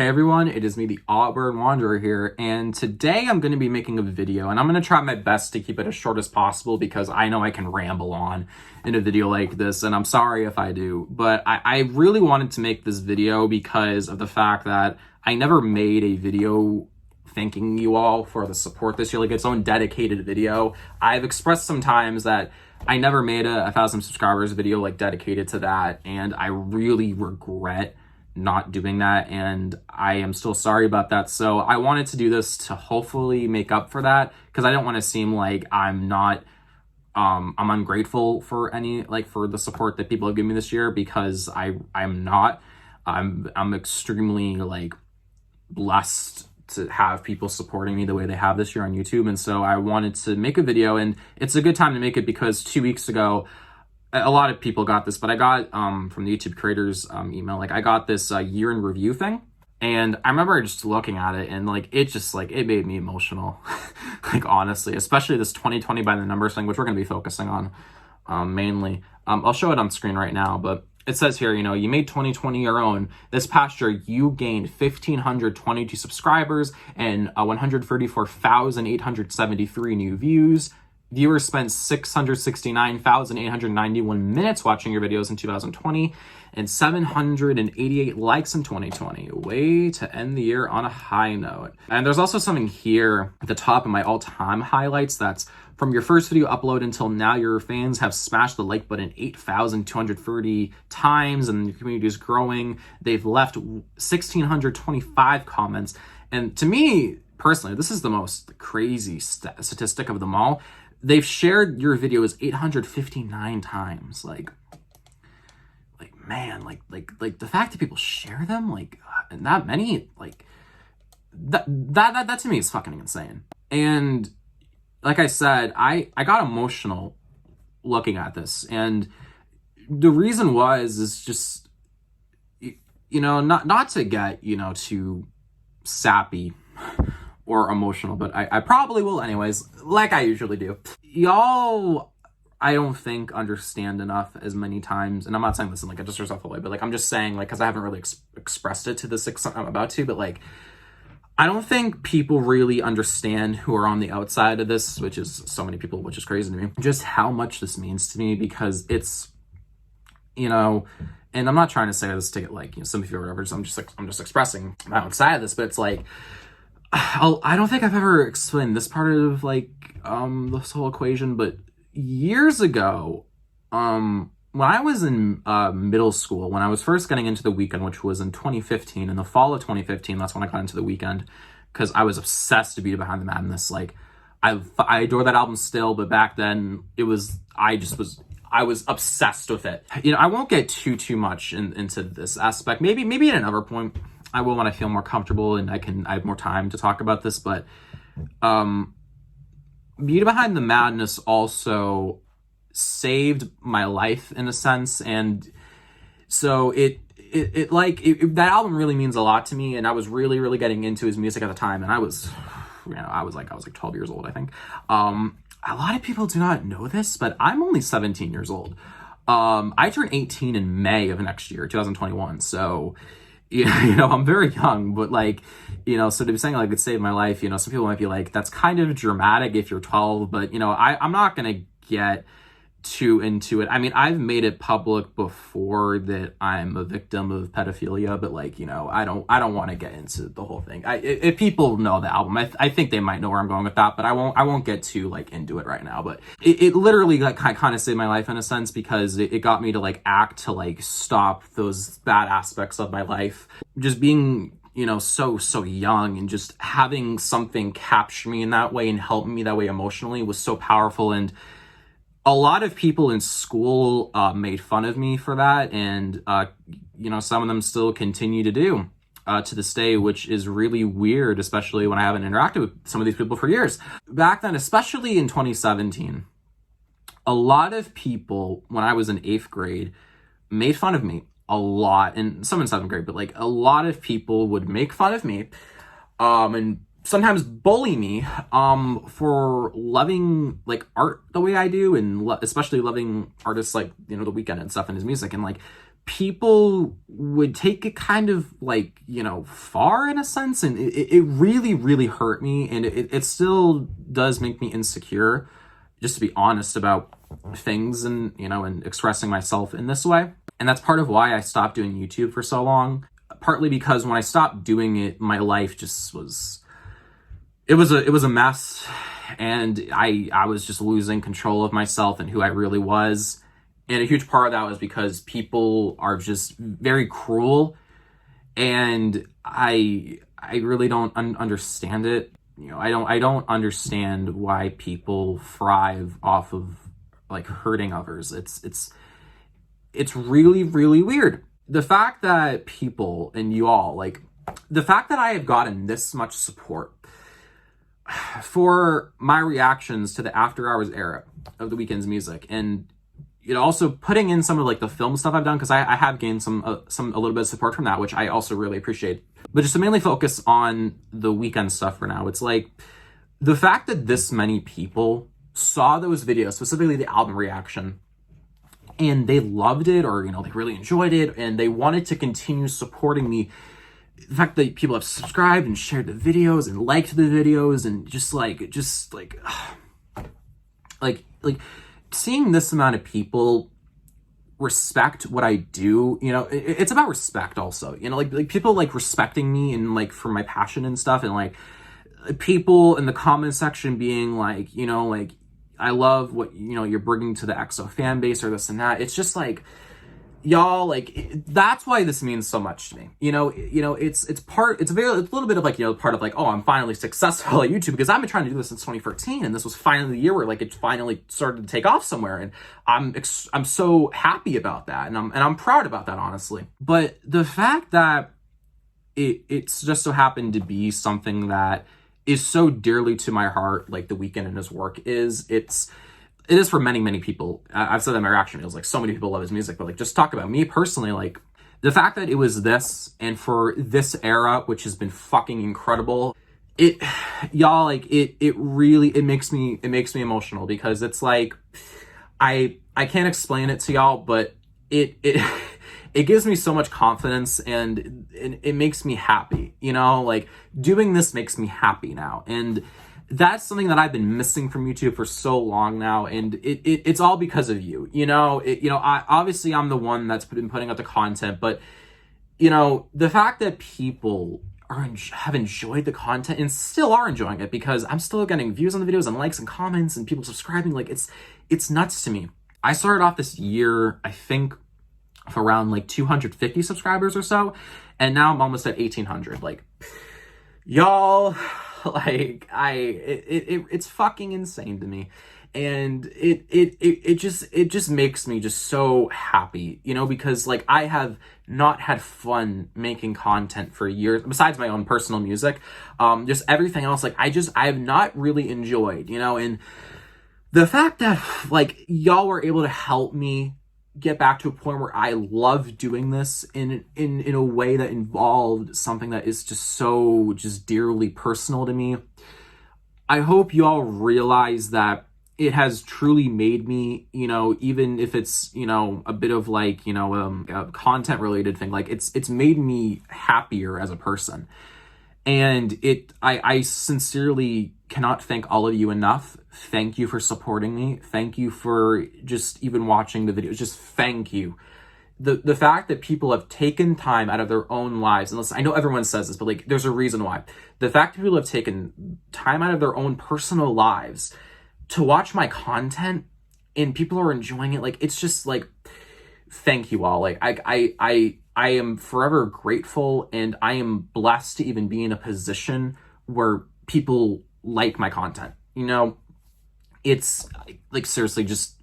Hey everyone, it is me, the Auburn Wanderer here, and today I'm going to be making a video, and I'm going to try my best to keep it as short as possible because I know I can ramble on in a video like this, and I'm sorry if I do, but I really wanted to make this video because of the fact that I never made a video thanking you all for the support this year, like its own dedicated video. I've expressed sometimes that I never made a 1,000 subscribers video like dedicated to that, and I really regret not doing that, and I am still sorry about that. So I wanted to do this to hopefully make up for that, because I don't want to seem like I'm not I'm ungrateful for for the support that people have given me this year, because I'm not. I'm extremely blessed to have people supporting me the way they have this year on YouTube, and so I wanted to make a video, and it's a good time to make it because 2 weeks ago a lot of people got this, but I got from the YouTube creators email, I got this year in review thing, and I remember just looking at it and it made me emotional. Honestly, especially this 2020 by the numbers thing, which we're going to be focusing on mainly. I'll show it on screen right now, but it says here, you made 2020 your own. This past year, you gained 1,522 subscribers and 134,873 new views. Viewers spent 669,891 minutes watching your videos in 2020 and 788 likes in 2020. Way to end the year on a high note. And there's also something here at the top of my all-time highlights that's from your first video upload until now, your fans have smashed the like button 8,230 times and your community is growing. They've left 1,625 comments. And to me, personally, this is the most crazy statistic of them all. They've shared your videos 859 times. Man, the fact that people share them, and that many, that to me is fucking insane. And like I said, I got emotional looking at this, and the reason is just, not to get, too sappy or emotional, but I probably will anyways, like I usually do. Y'all, I don't think understand enough as many times, and I'm not saying this in a disrespectful way, but I'm just saying, because I haven't really expressed it to this extent I'm about to, but I don't think people really understand who are on the outside of this, which is so many people, which is crazy to me, just how much this means to me, because it's, and I'm not trying to say this to get sympathy or whatever, I'm just expressing my own side of this, but it's I don't think I've ever explained this part of this whole equation, but years ago, when I was in middle school, when I was first getting into The Weeknd, which was in 2015, in the fall of 2015, that's when I got into The Weeknd, because I was obsessed to Beat It Behind the Madness. I adore that album still, but back then I was obsessed with it. I won't get too much into this aspect. Maybe at another point I will, when I feel more comfortable and I have more time to talk about this, but Beat It Behind the Madness also saved my life in a sense, and so that album really means a lot to me, and I was really getting into his music at the time, and I was 12 years old, I think. A lot of people do not know this, but I'm only 17 years old. I turn 18 in May of next year, 2021, so I'm very young, but so to be saying it saved my life, some people might be that's kind of dramatic if you're 12, but I'm not gonna get too into it. I mean, I've made it public before that I'm a victim of pedophilia, but I don't want to get into the whole thing. If people know the album, I think they might know where I'm going with that, but I won't get too into it right now. But it literally kind of saved my life in a sense, because it got me to act to stop those bad aspects of my life. Just being so young, and just having something capture me in that way and help me that way emotionally was so powerful. And a lot of people in school made fun of me for that, and some of them still continue to do to this day, which is really weird, especially when I haven't interacted with some of these people for years. Back then, especially in 2017, a lot of people, when I was in 8th grade, made fun of me a lot, and some in 7th grade, but a lot of people would make fun of me and sometimes bully me for loving art the way I do, and especially loving artists The Weeknd and stuff in his music, and people would take it kind of like, far in a sense. And it really, really hurt me. And it still does make me insecure, just to be honest about things and, and expressing myself in this way. And that's part of why I stopped doing YouTube for so long. Partly because when I stopped doing it, my life just was, it was a mess. And I was just losing control of myself and who I really was. And a huge part of that was because people are just very cruel, and I really don't understand it. I don't understand why people thrive off of like hurting others. It's really, really weird. The fact that people and you all, like, the fact that I have gotten this much support for my reactions to the After Hours era of The Weeknd's music, and also putting in some of like the film stuff I've done, because I have gained a little bit of support from that, which I also really appreciate. But just to mainly focus on The Weeknd stuff for now, it's like the fact that this many people saw those videos, specifically the album reaction, and they loved it, or they really enjoyed it, and they wanted to continue supporting me. The fact that people have subscribed and shared the videos and liked the videos, and just seeing this amount of people respect what I do, it's about respect also, like people like respecting me and like for my passion and stuff, and like people in the comment section being like, I love what, you're bringing to the EXO fan base or this and that. It's just like, y'all, like, that's why this means so much to me. It's a little bit of like, part of like, oh, I'm finally successful at YouTube, because I've been trying to do this since 2013, and this was finally the year where like it finally started to take off somewhere, and I'm so happy about that, and I'm proud about that, honestly. But the fact that it's just so happened to be something that is so dearly to my heart, like The Weeknd and his work is, it is for many, many people. I've said that in my reaction videos, like so many people love his music, but like just talk about me personally, like the fact that it was this, and for this era, which has been fucking incredible, it makes me emotional, because it's like, I can't explain it to y'all, but it it gives me so much confidence, and it makes me happy, like doing this makes me happy now. And that's something that I've been missing from YouTube for so long now, and it's all because of you. Obviously I'm the one that's been putting out the content, but the fact that people have enjoyed the content and still are enjoying it, because I'm still getting views on the videos and likes and comments and people subscribing, like it's nuts to me. I started off this year, I think, with around like 250 subscribers or so, and now I'm almost at 1,800. Like, y'all, like it's fucking insane to me, and it just makes me just so happy, because like I have not had fun making content for years, besides my own personal music, just everything else, like I have not really enjoyed, and the fact that like y'all were able to help me get back to a point where I love doing this in a way that involved something that is just so just dearly personal to me. I hope you all realize that it has truly made me, even if it's, a bit of like, a content related thing, like it's made me happier as a person. And I sincerely cannot thank all of you enough. Thank you for supporting me. Thank you for just even watching the videos. Just thank you. The fact that people have taken time out of their own lives, and listen, I know everyone says this, but like there's a reason why. The fact that people have taken time out of their own personal lives to watch my content, and people are enjoying it, like it's just like, thank you all. Like I am forever grateful, and I am blessed to even be in a position where people like my content. It's like, seriously, just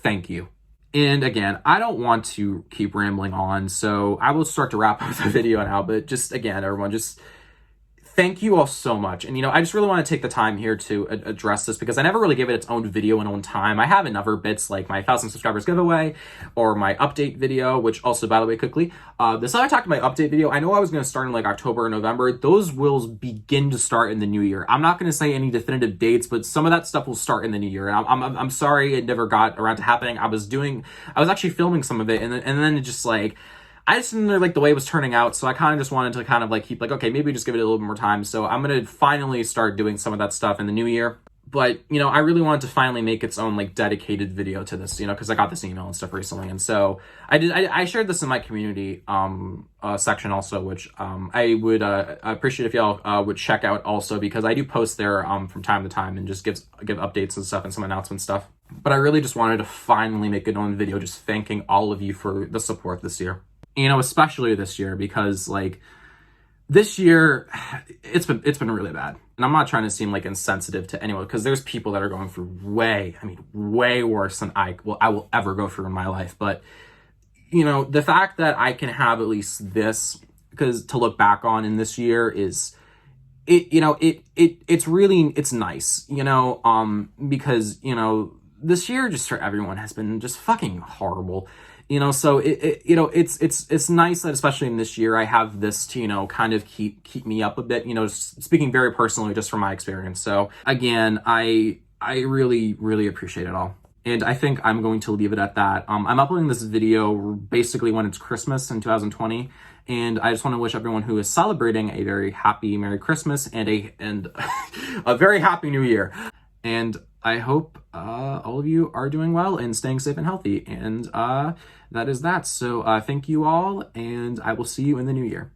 thank you. And again, I don't want to keep rambling on, so I will start to wrap up the video now, but just again, everyone, just thank you all so much. And, I just really want to take the time here to address this because I never really gave it its own video and own time. I have in other bits like my 1,000 subscribers giveaway or my update video, which also, by the way, quickly, this time I talked about my update video. I know I was going to start in like October or November. Those will begin to start in the new year. I'm not going to say any definitive dates, but some of that stuff will start in the new year. And I'm sorry it never got around to happening. I was actually filming some of it, and then it just like, I just didn't really like the way it was turning out, so I kind of just wanted to kind of like keep like, okay, maybe just give it a little bit more time. So I'm going to finally start doing some of that stuff in the new year. But, I really wanted to finally make its own like dedicated video to this, because I got this email and stuff recently. And so I shared this in my community section also, which I would appreciate if y'all would check out also, because I do post there from time to time and just give updates and stuff and some announcement stuff. But I really just wanted to finally make an own video just thanking all of you for the support this year. Especially this year, because like this year it's been really bad. And I'm not trying to seem like insensitive to anyone, because there's people that are going through way worse than I will ever go through in my life. But the fact that I can have at least this because to look back on in this year is it's nice, because this year just for everyone has been just fucking horrible. So it's nice that especially in this year I have this to kind of keep me up a bit, speaking very personally just from my experience. So again, I really appreciate it all, and I think I'm going to leave it at that. I'm uploading this video basically when it's Christmas in 2020, and I just want to wish everyone who is celebrating a very happy Merry Christmas and a very happy New Year. And I hope all of you are doing well and staying safe and healthy. And that is that. So thank you all, and I will see you in the new year.